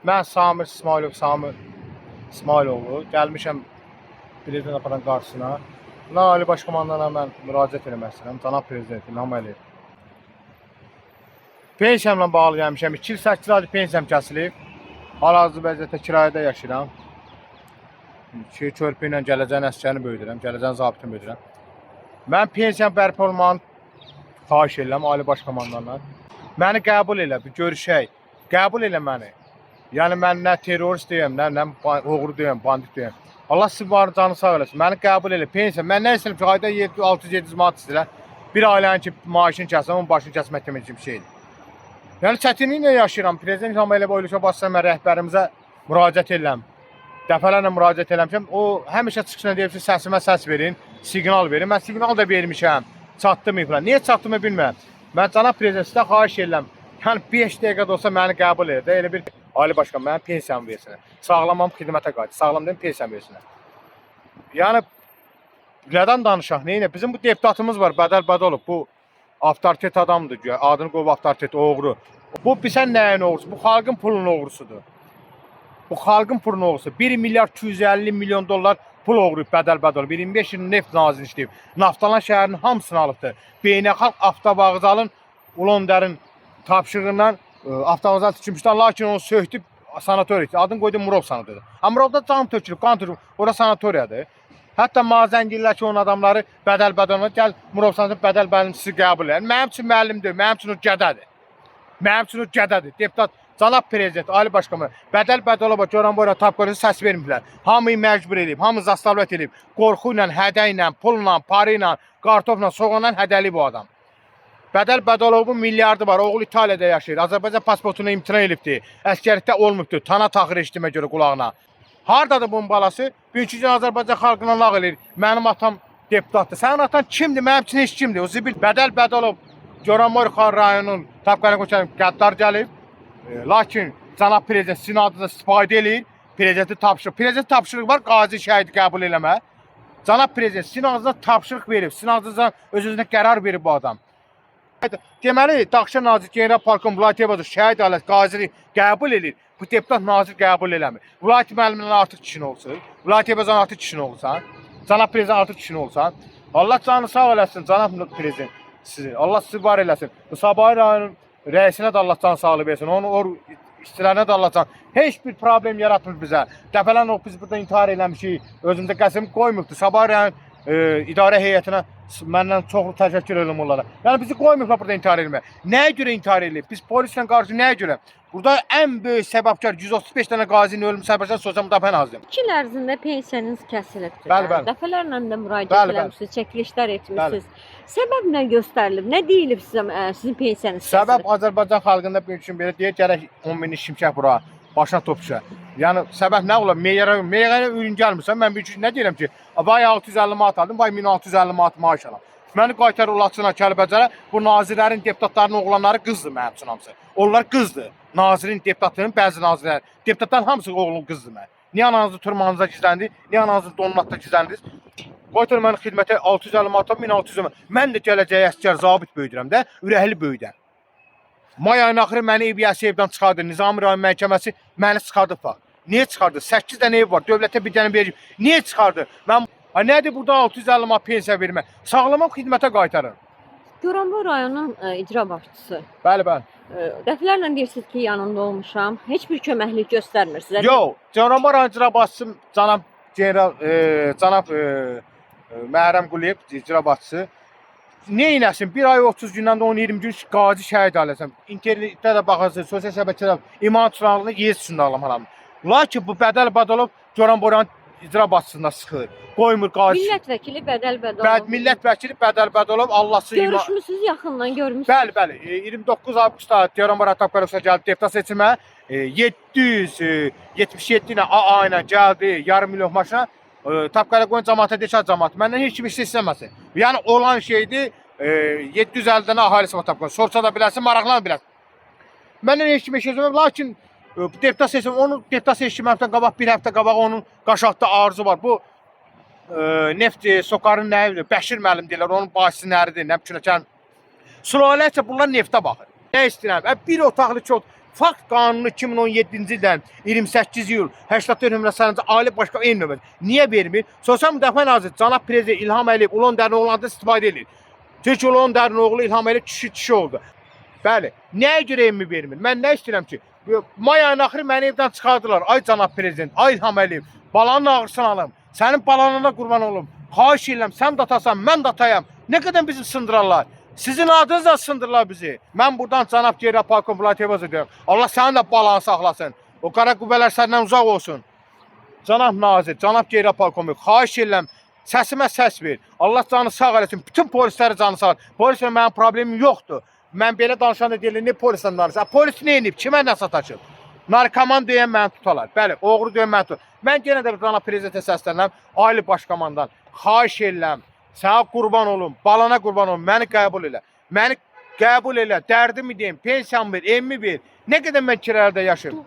Mən Samir İsmailoğlu gəlmişəm prezident aparan qarşısına. Ali Baş Komandana mən müraciət eləmək istəyirəm. Cənab Prezident İlham Əliyev. Pensiyamla bağlı gəlmişəm. 2 il 8 aydır pensiyam kəsilib. Hal-hazırda vəziyyətdə kirayədə yaşayıram. Körpü ilə gələcən əsgərini böyüdürəm, gələcən zabitini böyüdürəm. Mən pensiyam bərpa olmağını xahiş edirəm Ali Baş Komandandan. Məni qəbul elə, bir görüşək. Qəbul elə məni. Yəni mən nə terrorist deyəm, nə oğru deyəm, bandit deyəm. Allah sizi var canı sağ eləsin. Məni qəbul elə, pensiya. Mən nə istəyirəm ki, ayda 600-700 manat istəyirəm. Bir ailənin ki, maaşını kəsəm, onun başını kəsmək deməyəcək bir şeydir. Yəni çətinliklə yaşayıram. Prezident İlham Əliyev ölkə başçısı mən rəhbərimizə müraciət edirəm. Dəfələrlə müraciət eləmişəm. O həmişə çıxışına deyib ki, səsimə səs verin, siqnal verin. Mən siqnal da vermişəm. Çatdırmayıblar. Niyə çatdırmı bilmirəm. Mən cənab prezident sizdən xahiş edirəm. Yəni 5 dəqiqə də olsa məni qəbul edir. Elə bir Ali Başkan mənim pensiyamı versinlər. Sağlamam xidmətə qayıt. Sağlam deyim pensiyamı versinlər. Yəni nədən danışaq? Nəyinə? Bizim bu deputatımız var, Bədəl Bədəlov. Bu avtoritet adamdır. Adını qoyub avtoritet oğru. Bu bilsən nəyin oğrusu? Bu xalqın pulunun oğrusudur. Bu xalqın pulunun oğrusu. 1 milyar 250 milyon dollar pul oğruyub Bədəl Bədəlov. 25 il neft naziri işləyib. Naftalan şəhərinin hamısını alıbdır. Beynəlxalq avtovağzalın Ulandarın tapşırığından avtovağzal tikmişlər, lakin onu söhdüb sanatoriya. Adını qoydu Murov sanatoriya. Murovda can tökülüb, qan tökülüb. Ora sanatoriyadır. Hətta mazəngillər ki, onun adamları Bədəl Bədəlova gəl Murov sanatoriya Bədəl Bədəlov sizi qəbul edir. Mənim üçün müəllim deyil, mənim üçün o gədədir. Mənim üçün o gədədir. Deputat, cənab prezident, Ali Başkanı, Bədəl Bədəlova Goranboyla tapqırıcı səs vermirlər. Hamıyı məcbur edib, hamı zastavlət edib. Qorxu ilə, hədə ilə, pulla, parı ilə, kartofla, soğanla hədəli bu adam. Bədəl Bədəlovun milyardı var. Oğul İtaliyada yaşayır. Azərbaycan pasportuna imtina edibdir. Əskərlikdə olmubdur. Tana taxır eşitdiyimə görə qulağına. Hardadır bunun balası? Bugünkü gün Azərbaycan xalqına lağ eləyir. Mənim atam deputatdır. Sənin atan kimdir? Mənim üçün heç kimdir. O zibil Bədəl Bədəlov Goranboy xan rayonunun tapqarına qoşan qəddar gəlib. Lakin cənab prezident sizin adınıza istifadə eləyir. Prezidenti tapşırıq. Prezident tapşırıq var. Qazi şəhidi qəbul eləmə. Cənab prezident sizin adınıza tapşırıq verib. Sizin adınıza öz-özünə qərar verib bu adam. Deməli, Daxşa Nazir General Parkın Vilayət Evadır şəhid ailəsi qazini qəbul edir. Bu deputat nazir qəbul eləmir. Vilayət müəlliminin artıq kişinin olsun. Vilayət Evazdan artıq kişinin olsan. Cənab prezident artıq kişinin olsan. Allah canı sağ eləsin, cənab prezident sizi. Allah sizi var eləsin. Bu Sabahı rayonun rəisinə də Allah canı sağlığı versin. Onun işçilərinə də Allah canı. Heç bir problem yaratmır bizə. Dəfələrlə biz burada intihar eləmişik. Özümüzdə qəsəm qoymurdu. Sabahı rayon idarə heyətinə məndən çoxlu təşəkkür edirəm onlara. Yəni bizi qoymurlar burada intihar etməyə. Nəyə görə intihar edib? Biz polislə qarşı nəyə görə? Burada ən böyük səbəbkar 135 dənə qazinin ölümü səbəbkar sosial müdafiə naziri. 2 il ərzində pensiyanız kəsilibdir. Bəli. Dəfələrlə də müraciət etmisiniz, çəkilişlər etmisiniz. Səbəb nə göstərilib? Nə deyilib sizin pensiyanız kəsilib? Səbəb Azərbaycan xalqında bir üçün belə deyir, gərək 10 minlik şimşək bura, başına top düşə. Yəni səbəb nə olar? Meyara ürün gəlmirsən. Mən bir üçün nə deyirəm ki, vay 650 manat aldım, vay 1650 manat maaş alam. Məni qaytar Ulaçına, Kəlbəcərə, bu nazirlərin, deputatların oğlanları qızdır mənim üçün hamısı. Onlar qızdır. Nazirin, deputatların, bəzi nazirlər. Deputatların hamısı oğlun qızdır mənim. Niyə ananızı turmanıza gizləndiniz? Niyə ananızı donlatda gizləndiniz? Qaytar məni xidmətə 650 manat, 1600 manat. Mən də gələcəyə əskər zabit böyüdürəm də, ürəkli böyüdəm. May ayının axırı məni İBS evdən çıxardı. Nizami rayon məhkəməsi məni çıxardı fa. Niyə çıxardı? 8 dənə ev var. Dövlətə bir dənə verəcək. Niyə çıxardı? Mən nədir burada 650 manat pensiya vermək? Sağlamam xidmətə qaytarır. Goranboy rayonunun icra başçısı. Bəli. Dəfələrlə deyirsiniz ki, yanında olmuşam. Heç bir köməklik göstərmir sizə. Yox, Goranboy rayon icra başçısı cənab general Məhrəm Quliyev icra başçısı. Nə eləsin? 1 ay 30 gündən də 10-20 gün qazi şəhid ailəsən. İnternetdə də baxarsınız, sosial şəbəkədə iman çıxarlığını yes üçün ağlamaram. Lakin bu Bədəl Bədəlov Goranboy rayon icra başçısında sıxır. Qoymur qazi. Millət vəkili Bədəl Bədəlov. Millət vəkili Bədəl Bədəlov Allahsız görüşmüsünüz, yaxından görmüsünüz. Bəli. 29 avqustda Goranboy rayon tapqarıqsa gəldi deputat seçimə. 777 ilə AA ilə gəldi, yarım milyon maşına. Tapqarıq qoyun cəmaata deşər cəmaat. Məndən heç kim istəməsin. Yəni olan şeydir 750 dənə əhalisi var tapqarıq. Sorsa da biləsin, maraqlan biləsin. Məndən heç kim istəməsin. Lakin deputat seçim, onun deputat seçimdən qabaq, bir həftə qabaq onun qaşaqda arzu var. Bu neft sokarın nəyi, Bəşir müəllim deyirlər, onun başçısı nəridir, nə biçim. Sülaləcə bunlar neftə baxır. Nə istəyirəm? Bir otaqlı çox Fakt qanunu 2017-ci ildən 28 iyul 84 nömrəsində Ali Başkan en növbəti. Niyə vermir? Sosial Müdafiə Naziri cənab prezident İlham Əliyev Ulan Dərinoğlu'ndan istifadə edir. Çünki Ulan Dərinoğlu İlham Əliyev kişi oldu. Bəli, nəyə görə emmi vermir? Mən nə istəyirəm ki, may ayının axırı məni evdən çıxardılar. Ay cənab prezident, ay İlham Əliyev, balanın ağrısını alım. Sənin balanına qurban olum. Xahiş edirəm, sən datasan, mən datayam. Nə qədər bizi sındırarlar? Sizin adınızla sındırırlar bizi. Mən buradan cənab Geyra Parkon Bulatiyevə deyirəm. Allah sənin də balanı saxlasın. O qara qüvvələr səndən uzaq olsun. Cənab Nazir, cənab Geyra Parkon, xahiş edirəm, səsimə səs ver. Allah canı sağ eləsin. Bütün polisləri canı sağ eləsin. Polislə mənim problemim yoxdur. Mən belə danışanda deyirlər, ne polislə danışır? Polis nə edib? Kimə nə sataşıb? Narkoman deyən məni tutalar. Bəli, oğru deyən məni tutar. Mən yenə də cənab prezidentə səslənirəm, Ali Başkomandan. Xahiş edirəm, sənə qurban olum, balana qurban olum, məni qəbul elə. Məni qəbul elə, dərdimi deyim, pensiyamı ver, emmi ver. Nə qədər mən kirayədə yaşayım?